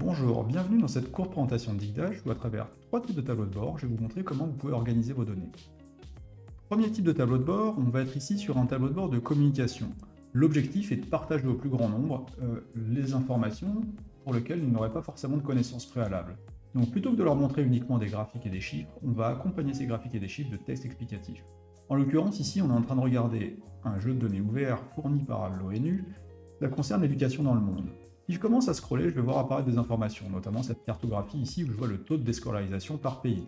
Bonjour, bienvenue dans cette courte présentation de DigDash où à travers trois types de tableaux de bord, je vais vous montrer comment vous pouvez organiser vos données. Premier type de tableau de bord, on va être ici sur un tableau de bord de communication. L'objectif est de partager au plus grand nombre les informations pour lesquelles ils n'auraient pas forcément de connaissances préalables. Donc plutôt que de leur montrer uniquement des graphiques et des chiffres, on va accompagner ces graphiques et des chiffres de textes explicatifs. En l'occurrence, ici, on est en train de regarder un jeu de données ouvert fourni par l'ONU. Ça concerne l'éducation dans le monde. Si je commence à scroller, je vais voir apparaître des informations, notamment cette cartographie ici où je vois le taux de déscolarisation par pays,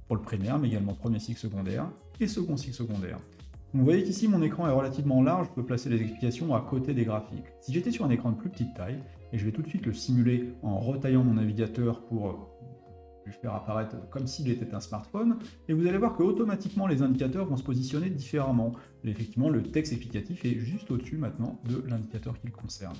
pour le primaire, mais également premier cycle secondaire et second cycle secondaire. Donc vous voyez qu'ici mon écran est relativement large, je peux placer les explications à côté des graphiques. Si j'étais sur un écran de plus petite taille, et je vais tout de suite le simuler en retaillant mon navigateur pour le faire apparaître comme s'il était un smartphone, et vous allez voir que automatiquement les indicateurs vont se positionner différemment. Et effectivement, le texte explicatif est juste au-dessus maintenant de l'indicateur qui le concerne.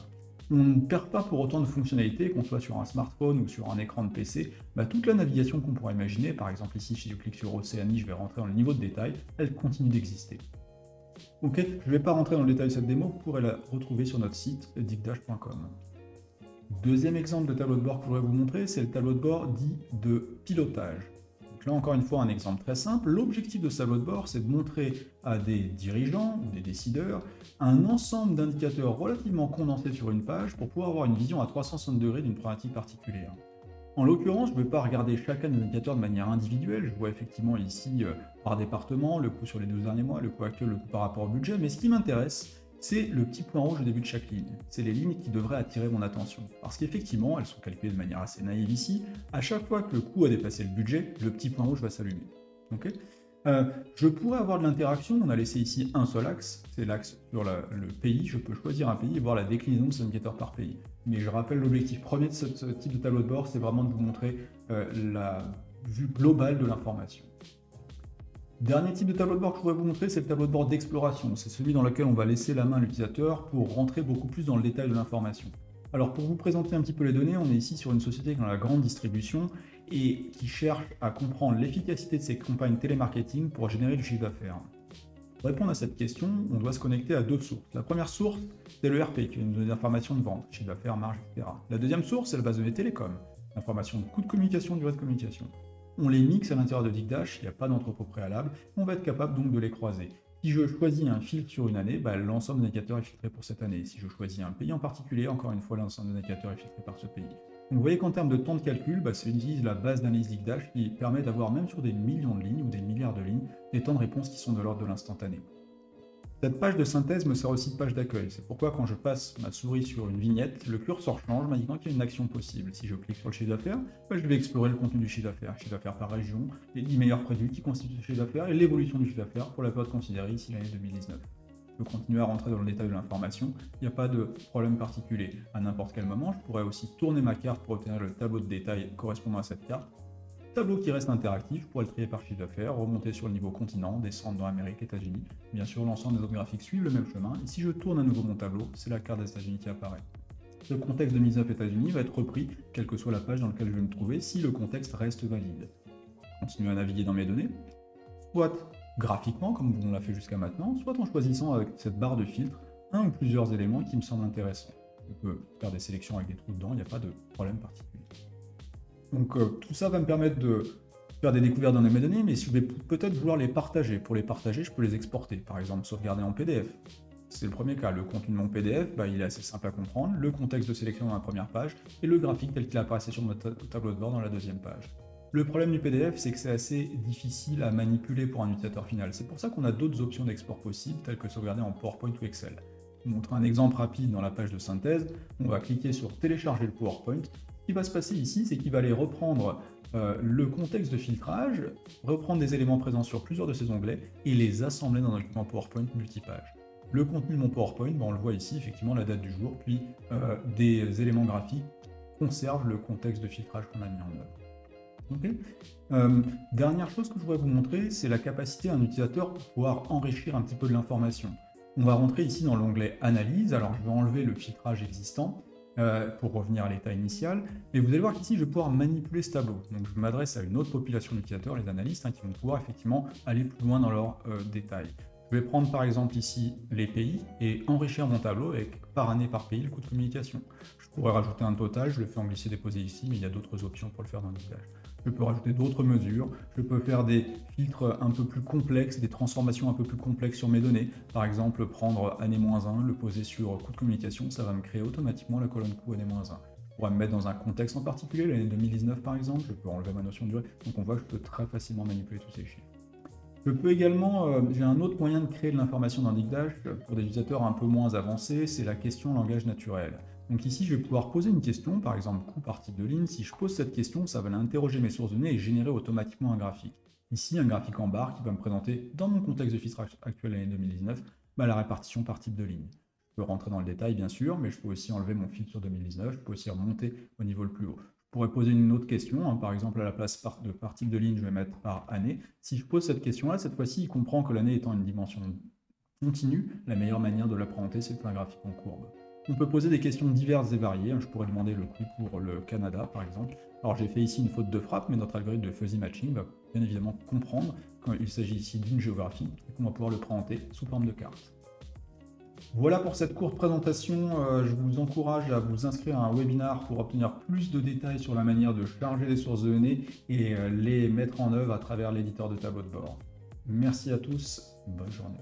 On ne perd pas pour autant de fonctionnalités, qu'on soit sur un smartphone ou sur un écran de PC. Toute la navigation qu'on pourrait imaginer, par exemple ici si je clique sur Océanie, je vais rentrer dans le niveau de détail, elle continue d'exister. Ok, je ne vais pas rentrer dans le détail de cette démo, vous pourrez la retrouver sur notre site digdash.com. Deuxième exemple de tableau de bord que je voudrais vous montrer, c'est le tableau de bord dit de pilotage. Donc là encore une fois un exemple très simple, l'objectif de ce tableau de bord c'est de montrer à des dirigeants ou des décideurs un ensemble d'indicateurs relativement condensés sur une page pour pouvoir avoir une vision à 360 degrés d'une problématique particulière. En l'occurrence, je ne vais pas regarder chacun des indicateurs de manière individuelle, je vois effectivement ici par département, le coût sur les 12 derniers mois, le coût actuel, le coût par rapport au budget, mais ce qui m'intéresse, c'est le petit point rouge au début de chaque ligne. C'est les lignes qui devraient attirer mon attention. Parce qu'effectivement, elles sont calculées de manière assez naïve ici. À chaque fois que le coût a dépassé le budget, le petit point rouge va s'allumer. Okay, je pourrais avoir de l'interaction. On a laissé ici un seul axe. C'est l'axe sur le pays. Je peux choisir un pays et voir la déclinaison de cet indicateur par pays. Mais je rappelle, l'objectif premier de ce type de tableau de bord, c'est vraiment de vous montrer la vue globale de l'information. Dernier type de tableau de bord que je voudrais vous montrer, c'est le tableau de bord d'exploration. C'est celui dans lequel on va laisser la main à l'utilisateur pour rentrer beaucoup plus dans le détail de l'information. Alors pour vous présenter un petit peu les données, on est ici sur une société dans la grande distribution et qui cherche à comprendre l'efficacité de ses campagnes télémarketing pour générer du chiffre d'affaires. Pour répondre à cette question, on doit se connecter à deux sources. La première source, c'est le RP, qui va nous donner des informations de vente, chiffre d'affaires, marge, etc. La deuxième source, c'est la base de données télécom, informations de coût de communication, durée de communication. On les mixe à l'intérieur de DigDash, il n'y a pas d'entrepôt préalable, on va être capable donc de les croiser. Si je choisis un filtre sur une année, l'ensemble des indicateurs est filtré pour cette année. Si je choisis un pays en particulier, encore une fois, l'ensemble des indicateurs est filtré par ce pays. Donc vous voyez qu'en termes de temps de calcul, ça utilise la base d'analyse DigDash qui permet d'avoir, même sur des millions de lignes ou des milliards de lignes, des temps de réponse qui sont de l'ordre de l'instantané. Cette page de synthèse me sert aussi de page d'accueil. C'est pourquoi quand je passe ma souris sur une vignette, le curseur change, m'indiquant qu'il y a une action possible. Si je clique sur le chiffre d'affaires, je vais explorer le contenu du chiffre d'affaires par région, les 10 meilleurs produits qui constituent le chiffre d'affaires et l'évolution du chiffre d'affaires pour la période considérée ici l'année 2019. Je peux continuer à rentrer dans le détail de l'information, il n'y a pas de problème particulier. À n'importe quel moment, je pourrais aussi tourner ma carte pour obtenir le tableau de détail correspondant à cette carte. Tableau qui reste interactif pour le trier par chiffre d'affaires, remonter sur le niveau continent, descendre dans Amérique, États-Unis. Bien sûr, l'ensemble des autres graphiques suivent le même chemin, et si je tourne à nouveau mon tableau, c'est la carte des États-Unis qui apparaît. Le contexte de mise up États-Unis va être repris, quelle que soit la page dans laquelle je vais me trouver, si le contexte reste valide. Je continue à naviguer dans mes données, soit graphiquement, comme on l'a fait jusqu'à maintenant, soit en choisissant avec cette barre de filtre un ou plusieurs éléments qui me semblent intéressants. Je peux faire des sélections avec des trous dedans, il n'y a pas de problème particulier. Donc tout ça va me permettre de faire des découvertes dans mes données, mais je vais peut-être vouloir les partager. Pour les partager, je peux les exporter, par exemple sauvegarder en PDF. C'est le premier cas. Le contenu de mon PDF, il est assez simple à comprendre, le contexte de sélection dans la première page, et le graphique tel qu'il apparaissait sur mon tableau de bord dans la deuxième page. Le problème du PDF, c'est que c'est assez difficile à manipuler pour un utilisateur final. C'est pour ça qu'on a d'autres options d'export possibles, telles que sauvegarder en PowerPoint ou Excel. Je vous montre un exemple rapide dans la page de synthèse. On va cliquer sur télécharger le PowerPoint. Ce qui va se passer ici, c'est qu'il va aller reprendre le contexte de filtrage, reprendre des éléments présents sur plusieurs de ces onglets et les assembler dans un document PowerPoint multipage. Le contenu de mon PowerPoint, on le voit ici, effectivement, la date du jour, puis des éléments graphiques conservent le contexte de filtrage qu'on a mis en œuvre. Okay. Dernière chose que je voudrais vous montrer, c'est la capacité d'un utilisateur pour pouvoir enrichir un petit peu de l'information. On va rentrer ici dans l'onglet Analyse, alors je vais enlever le filtrage existant, pour revenir à l'état initial, et vous allez voir qu'ici je vais pouvoir manipuler ce tableau. Donc je m'adresse à une autre population d'utilisateurs, les analystes, qui vont pouvoir effectivement aller plus loin dans leurs détails. Je vais prendre par exemple ici les pays et enrichir mon tableau avec par année par pays le coût de communication. Je pourrais rajouter un total, je le fais en glisser-déposer ici, mais il y a d'autres options pour le faire dans Dig Dash. Je peux rajouter d'autres mesures, je peux faire des filtres un peu plus complexes, des transformations un peu plus complexes sur mes données. Par exemple, prendre année-1, le poser sur coût de communication, ça va me créer automatiquement la colonne coût année-1. Je pourrais me mettre dans un contexte en particulier, l'année 2019 par exemple, je peux enlever ma notion de durée, donc on voit que je peux très facilement manipuler tous ces chiffres. Je peux également, j'ai un autre moyen de créer de l'information dans Dig Dash pour des utilisateurs un peu moins avancés, c'est la question langage naturel. Donc ici, je vais pouvoir poser une question, par exemple coût par type de ligne. Si je pose cette question, ça va interroger mes sources de données et générer automatiquement un graphique. Ici, un graphique en barre qui va me présenter, dans mon contexte de filtre actuel l'année 2019, la répartition par type de ligne. Je peux rentrer dans le détail, bien sûr, mais je peux aussi enlever mon filtre sur 2019, je peux aussi remonter au niveau le plus haut. Je pourrais poser une autre question, par exemple à la place par type de ligne, je vais mettre par année. Si je pose cette question-là, cette fois-ci, il comprend que l'année étant une dimension continue, la meilleure manière de la présenter, c'est de faire un graphique en courbe. On peut poser des questions diverses et variées. Je pourrais demander le coût pour le Canada, par exemple. Alors j'ai fait ici une faute de frappe, mais notre algorithme de fuzzy matching va bien évidemment comprendre qu'il s'agit ici d'une géographie et qu'on va pouvoir le présenter sous forme de carte. Voilà pour cette courte présentation. Je vous encourage à vous inscrire à un webinar pour obtenir plus de détails sur la manière de charger les sources de données et les mettre en œuvre à travers l'éditeur de tableau de bord. Merci à tous, bonne journée.